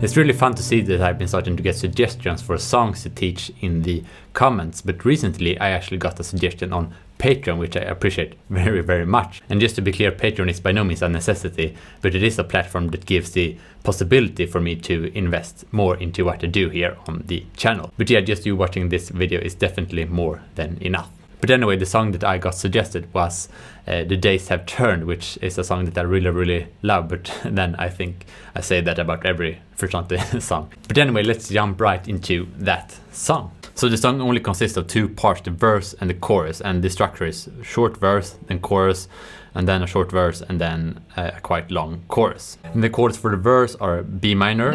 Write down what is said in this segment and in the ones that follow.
It's really fun to see that I've been starting to get suggestions for songs to teach in the comments, but recently I actually got a suggestion on Patreon, which I appreciate very, very much. And just to be clear, Patreon is by no means a necessity, but it is a platform that gives the possibility for me to invest more into what I do here on the channel. But yeah, just you watching this video is definitely more than enough. But anyway, the song that I got suggested was The Days Have Turned, which is a song that I really, really love, but then I think I say that about every Frusciante song. But anyway, let's jump right into that song. So the song only consists of two parts, the verse and the chorus, and the structure is short verse, then chorus, and then a short verse, and then a quite long chorus. And the chords for the verse are B minor,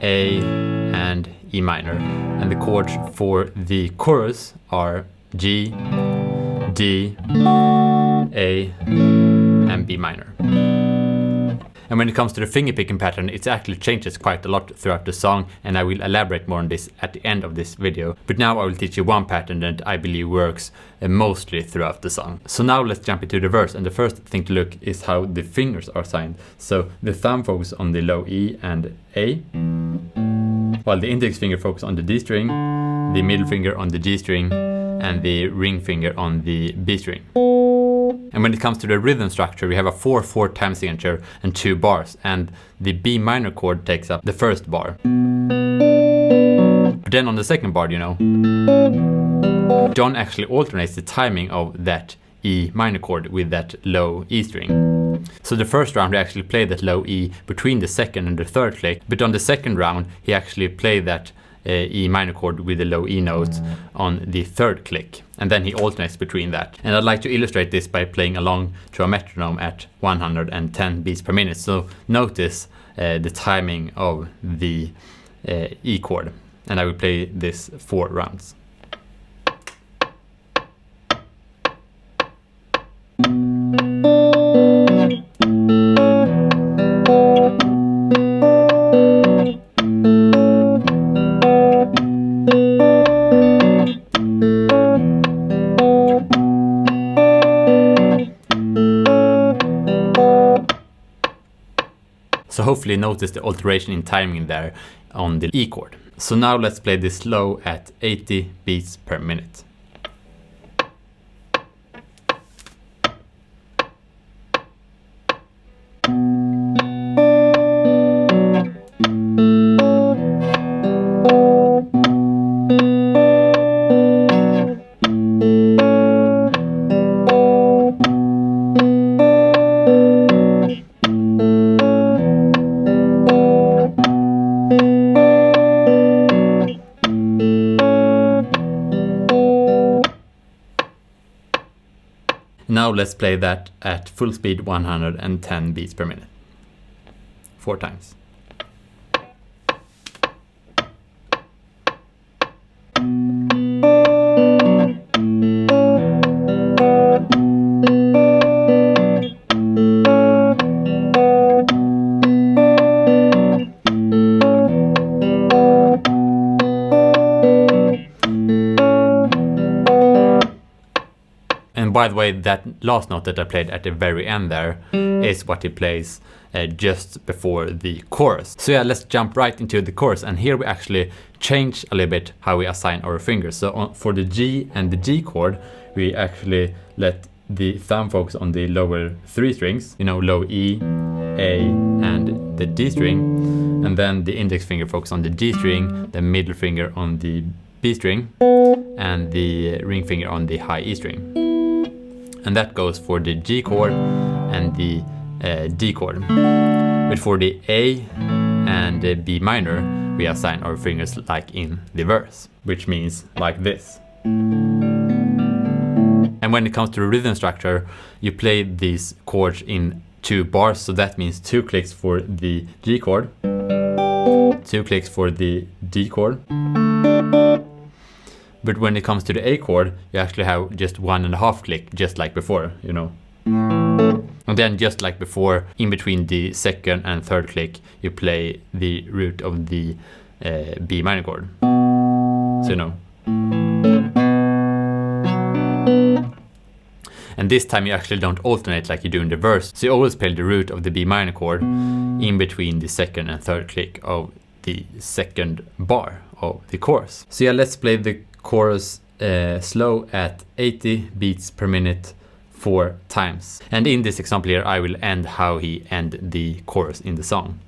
A, and E minor. And the chords for the chorus are G, D, A, and B minor. And when it comes to the finger picking pattern, it actually changes quite a lot throughout the song, and I will elaborate more on this at the end of this video. But now I will teach you one pattern that I believe works mostly throughout the song. So now let's jump into the verse, and the first thing to look is how the fingers are signed. So the thumb focuses on the low E and A, while the index finger focuses on the D string, the middle finger on the G string, and the ring finger on the B string. And when it comes to the rhythm structure, we have a 4/4 time signature and 2 bars, and the B minor chord takes up the first bar. But then on the second bar, John actually alternates the timing of that E minor chord with that low E string. So the first round he actually played that low E between the second and the third click, but on the second round he actually played that E minor chord with the low E note on the third click, and then he alternates between that. And I'd like to illustrate this by playing along to a metronome at 110 beats per minute. So notice the timing of the E chord, and I will play this 4 rounds. So hopefully notice the alteration in timing there on the E chord. So now let's play this slow at 80 beats per minute. Now let's play that at full speed, 110 beats per minute. 4 times. By the way, that last note that I played at the very end there is what he plays just before the chorus. So yeah, let's jump right into the chorus, and here we actually change a little bit how we assign our fingers. So for the G and the G chord, we actually let the thumb focus on the lower 3 strings, low E, A, and the D string, and then the index finger focus on the G string, the middle finger on the B string, and the ring finger on the high E string. And that goes for the G chord and the D chord. But for the A and the B minor, we assign our fingers like in the verse, which means like this. And when it comes to the rhythm structure, you play these chords in 2 bars, so that means 2 clicks for the G chord, 2 clicks for the D chord. But when it comes to the A chord, you actually have just 1.5 click, just like before, And then just like before, in between the second and third click, you play the root of the B minor chord. So And this time you actually don't alternate like you do in the verse. So you always play the root of the B minor chord in between the second and third click of the second bar of the chorus. So yeah, let's play the chorus slow at 80 beats per minute 4 times. And in this example here, I will end how he end the chorus in the song.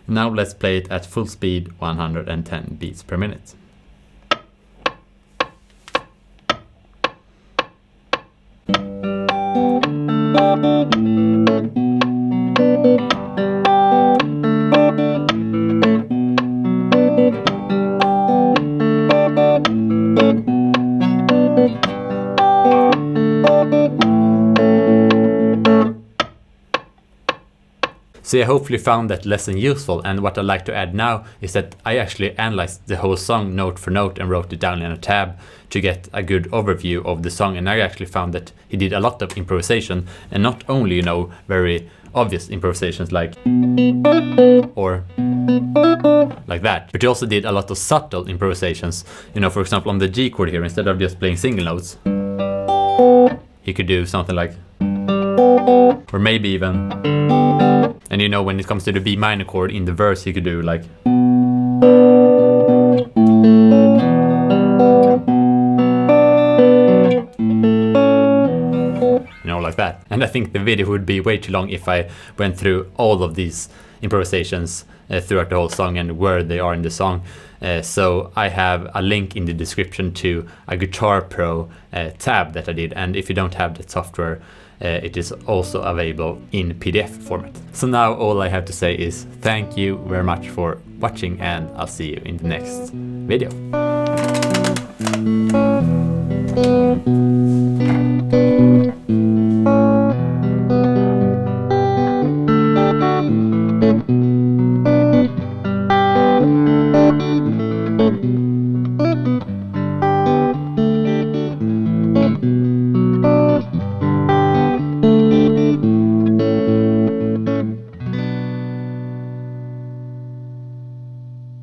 Now let's play it at full speed, 110 beats per minute. So I hopefully found that lesson useful, and what I'd like to add now is that I actually analyzed the whole song note for note and wrote it down in a tab to get a good overview of the song, and I actually found that he did a lot of improvisation, and not only, you know, very obvious improvisations like or like that, but he also did a lot of subtle improvisations. You know, for example, on the G chord here, instead of just playing single notes, he could do something like, or maybe even, and you know, when it comes to the B minor chord in the verse, he could do like, you know, like that. And I think the video would be way too long if I went through all of these improvisations throughout the whole song and where they are in the song. So I have a link in the description to a Guitar Pro tab that I did, and if you don't have that software, it is also available in PDF format. So now all I have to say is thank you very much for watching, and I'll see you in the next video.